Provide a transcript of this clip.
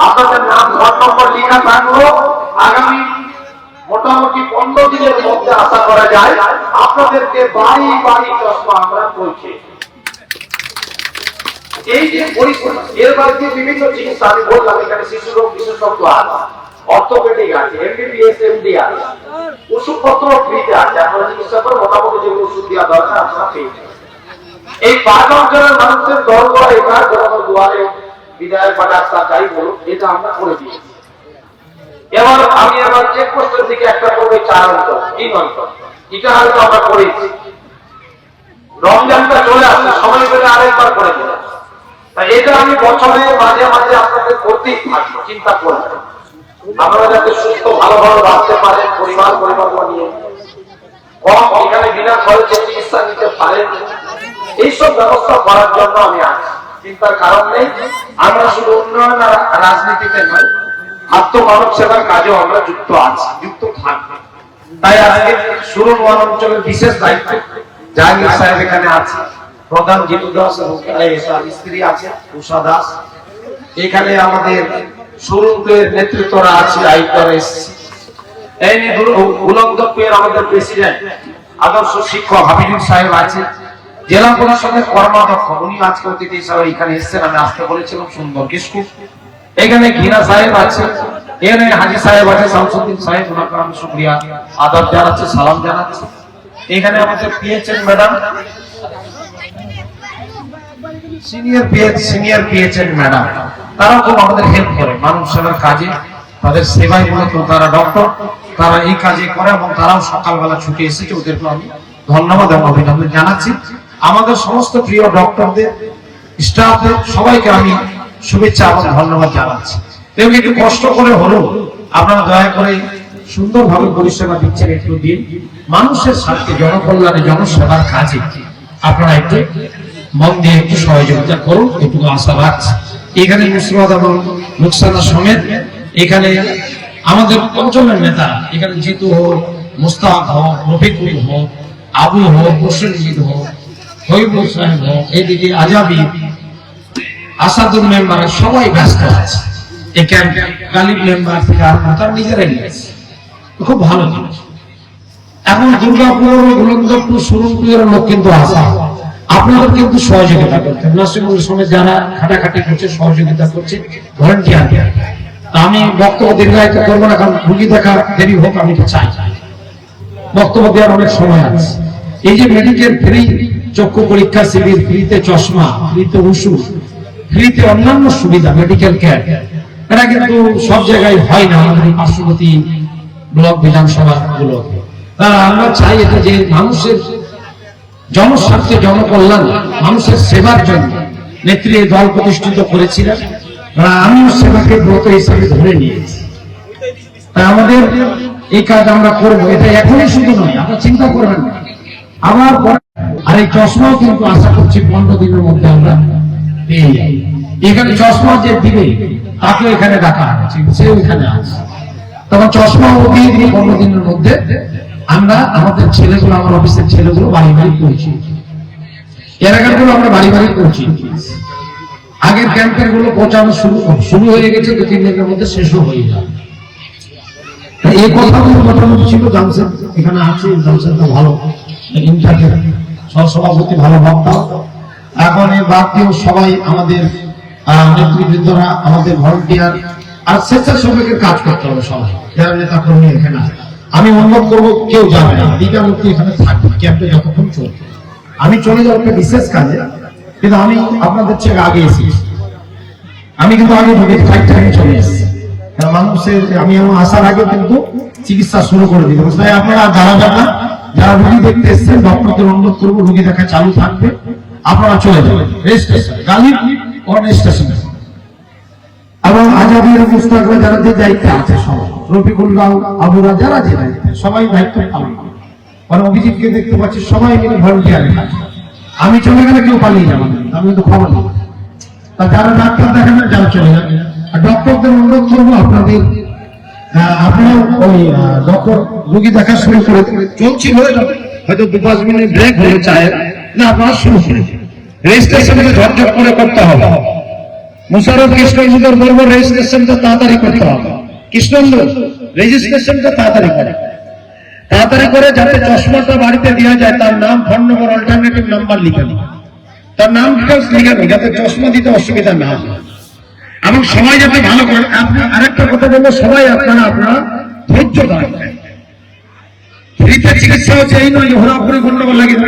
আপনাদের নাম ফোন নম্বর লেখা থাকলো। আগামী মোটামুটি 15 দিনের মধ্যে আশা করা যায় আপনাদেরকে বাড়ি বাড়ি চশমা আমরা পৌঁছে। এই যে এর বাড়িতে বিভিন্ন চিকিৎসা আমি বললাম, এখানে শিশু রোগ বিশেষজ্ঞ আছে, অর্থোপেডিক আছে, এমবিবিএস এমডি আছে, ওষুধপত্র ফ্রিতে আছে। আপনারা চিকিৎসা করে মোটামুটি যেগুলো ওষুধ দেওয়া দরকার আপনারা পেয়ে যাবেন। এই 5 অঞ্চলের মানুষের দল করা এবার জনগণ দুয়ারে বিধায়ক বা ডাক্তার যাই বলুন, এটা আমরা করে দিয়েছি। এবার আমি আমার চেকপোস্টের দিকে একটা করবো 4 অঞ্চল 3 অঞ্চল, এটা হয়তো আমরা করেছি। রমজানটা চলে আসছে, সময় পেলে আরেকবার করে দেবো। তাই এটা আমি বছরে মাঝে মাঝে আপনাদের করতেই থাকবো, চিন্তা করবেন আপনারা যাতে সুস্থ ভালোভাবে বাঁচতে পারেন, পরিবার নিয়ে কম এখানে বিনা খরচে চিকিৎসা নিতে পারেন, এইসব ব্যবস্থা করার জন্য আমি আছি। চিন্তার কারণ নেই। আমরা শুধু উন্নয়ন আর রাজনীতিতে নয়, আত্ম মানব সেবার কাজেও আমরা যুক্ত আছি, যুক্ত থাকবো। তাই আজকে সুরুন ওয়ান অঞ্চলের বিশেষ দায়িত্ব জাহাঙ্গীর সাহেব এখানে আছে, প্রধান জিতু দাস এবং স্ত্রী আছে উষা দাস, এখানে আমাদের সুরুনের নেতৃত্বরা আছে, আইকার এসছে, এই উলংদপুরের আমাদের প্রেসিডেন্ট আদর্শ শিক্ষক হাবিবুর সাহেব আছে, জেলা প্রশাসনের কর্মাধ্যক্ষ উনি আজকে অতিথি হিসাবে এখানে এসেছেন, আমি আসতে বলেছিলাম সুন্দর কিসকু, এখানে ঘিনা সাহেব আছে, এখানে হাজি সাহেব আছে, শামসুদ্দিন সাহেব, ওনাকে আমি শুকরিয়া আদাব জানাচ্ছি, সালাম জানাচ্ছি। এখানে আমাদের PHN madam, senior PHN madam, তারা খুব আমাদের হেল্প করে মানব সেবার কাজে, তাদের সেবায় মূলত তারা ডক্টর, তারা এই কাজে করে এবং তারাও সকালবেলা ছুটে এসেছে, ওদেরকে আমি ধন্যবাদ এবং অভিনন্দন জানাচ্ছি। আমাদের সমস্ত প্রিয় ডক্টরদের, স্টাফদের সবাইকে আমি শুভেচ্ছা এবং ধন্যবাদ জানাচ্ছি। এবং একটু কষ্ট করে হলেও আপনারা দয়া করে সুন্দরভাবে পরিষেবা দিচ্ছেন, একটু দিন মানুষের স্বার্থে, জনকল্যাণে, জনসেবার কাজে আপনারা একটু মন দিয়ে একটু সহযোগিতা করুন, এটুকু আশা রাখছি। এখানে মুসরাদ এবং রুকসানা সমেত এখানে আমাদের অঞ্চলের নেতা, এখানে জিতু হোক, মুস্তাক হোক, রফিকুল হোক, আবু হোক, প্রসেনজিৎ হোক, হইবুল সাহেব হোক, এদিকে আজাবি, আসাদুল মেম্বার, সবাই ব্যস্ত আছে। এই ক্যাম্প গালিব মেম্বার থেকে তারা নিজেরাই গেছে, খুব ভালো জিনিস। এখন দুর্গাপুর, গোলন্দপুর, সুরনপুরের লোক কিন্তু আসা, আপনাদের কিন্তু সহযোগিতা করতে নাসিমুল সঙ্গে যারা খাটাখাটি করছে, সহযোগিতা করছে, ভলেন্টিয়ার। আমি বক্তব্য দীর্ঘায়িত করবো না, কারণ রুগী দেখা দেরি হোক আমি চাই, বক্তব্য দেওয়ার অনেক সময় আছে। এই যে মেডিকেল ফ্রি চক্ষু পরীক্ষা শিবির, ফ্রিতে চশমা, ফ্রিতে ওষুধ, ফ্রিতে অন্যান্য সুবিধা, মেডিকেল কেয়ার, এটা কিন্তু সব জায়গায় হয় না আমাদের এই পার্শ্ববর্তী ব্লক বিধানসভা গুলো। আমরা চাই এটা যে মানুষের জনস্বার্থে, জনকল্যাণ, মানুষের সেবার জন্য নেত্রী দল প্রতিষ্ঠিত করেছিলেন, আমিও সেবাকে ব্রত হিসাবে ধরে নিয়েছি। তাই আমাদের এই কাজ আমরা করবো, এটা এখনই শুধু নয়, আপনারা চিন্তা করবেন না আবার। আর এই চশমাও কিন্তু আশা করছি 15 দিনের মধ্যে আমরা পেয়ে যাই। এখানে চশমা যে দিবে তাকে এখানে ডাকা আছে, সেও এখানে আছে, তখন চশমাও দিয়ে দিয়ে 15 দিনের মধ্যে আমরা আমাদের ছেলেগুলো, আমার অফিসের ছেলেগুলো বাড়ি বাড়ি পৌঁছে, এর আগের গুলো আমরা বাড়ি বাড়ি পৌঁছে, আগের ক্যাম্পের গুলো পৌঁছানো শুরু হয়ে গেছে, 2-3 দিনের মধ্যে শেষও হয়ে যাবে। এই কথাগুলো মোটামুটি ছিল। জামশেদ এখানে আছে, জামশেদটা ভালো ইনচার্জের সহসভাপতি, ভালো বক্তা। এখন এই বাদ দিয়েও সবাই আমাদের নেতৃবৃন্দরা, আমাদের ভলান্টিয়ার আর স্বেচ্ছাসেবকের কাজ করতে হবে সবাই, যারা নেতা কর্মী এখানে আছে। আমি অনুরোধ করবো কেউ যাবে না, দিকামূর্তি এখানে থাকবে ক্যাম্পে যতক্ষণ চলবে। আমি চলে যাবো একটা বিশেষ কাজে, কিন্তু আমি আপনাদের থেকে আগে এসেছি, আমি কিন্তু আগে ঢুকে ফ্লাইট টাইমে চলে এসেছি, কারণ মানুষের আমি আমার আসার আগে কিন্তু চিকিৎসা শুরু করে দিতে হবে। তাই আপনারা দাঁড়াবেন না, যারা রুগী দেখতে এসছেন ডক্টরদের অনুরোধ করবো রুগী দেখা চালু থাকবে, আপনারা চলে যাবেন রেজিস্ট্রেশন গালিব রেজিস্ট্রেশনে। এবং আজাবির মুস্তাকরা যারা যে দায়িত্বে আছে, সবাই রফিকুল্লাহ, আবুরা, যারা যে দায়িত্বে, সবাই দায়িত্ব পালন করে। মানে অভিজিৎকে দেখতে পাচ্ছি সবাই মিলে ভলান্টিয়ারে কাজ। আমি চলে গেলে কেউ পালিয়ে যাবেন, আমি কিন্তু খবর নেই। তা যারা ডাক্তার দেখেন না, যারা চলে যান, আর ডক্টরদের অনুরোধ করবো আপনাদের, আপনারা ওই ডক্টর রোগী দেখা শুরু করে চলছিল, হয়তো 2-5 মিনিট ব্রেক হয়ে চায় না, আপনারা শুরু করে রেজিস্ট্রেশনকে ঝরঝর করে করতে হবে। মুশারফ কৃষ্ণেন্দুর বলবো রেজিস্ট্রেশনটা তাড়াতাড়ি করতে হবে। কৃষ্ণেন্দু রেজিস্ট্রেশনটা তাড়াতাড়ি করে, তাড়াতাড়ি করে যাতে চশমাটা বাড়িতে দেওয়া যায়, তার নাম, ফোন নম্বর, অল্টারনেটিভ নাম্বার লিখে দিন, তার নাম ডিটেলস লিখে দিন, যাতে চশমা দিতে অসুবিধা না হয়। এবং সবাই যাতে ভালো করেন। আরেকটা কথা বলবো, সবাই আপনারা ধৈর্য ধরেন। ফ্রিতে চিকিৎসা হচ্ছে এই নয় যে ঘোরাঘুরি গন্ডগোল লাগিয়ে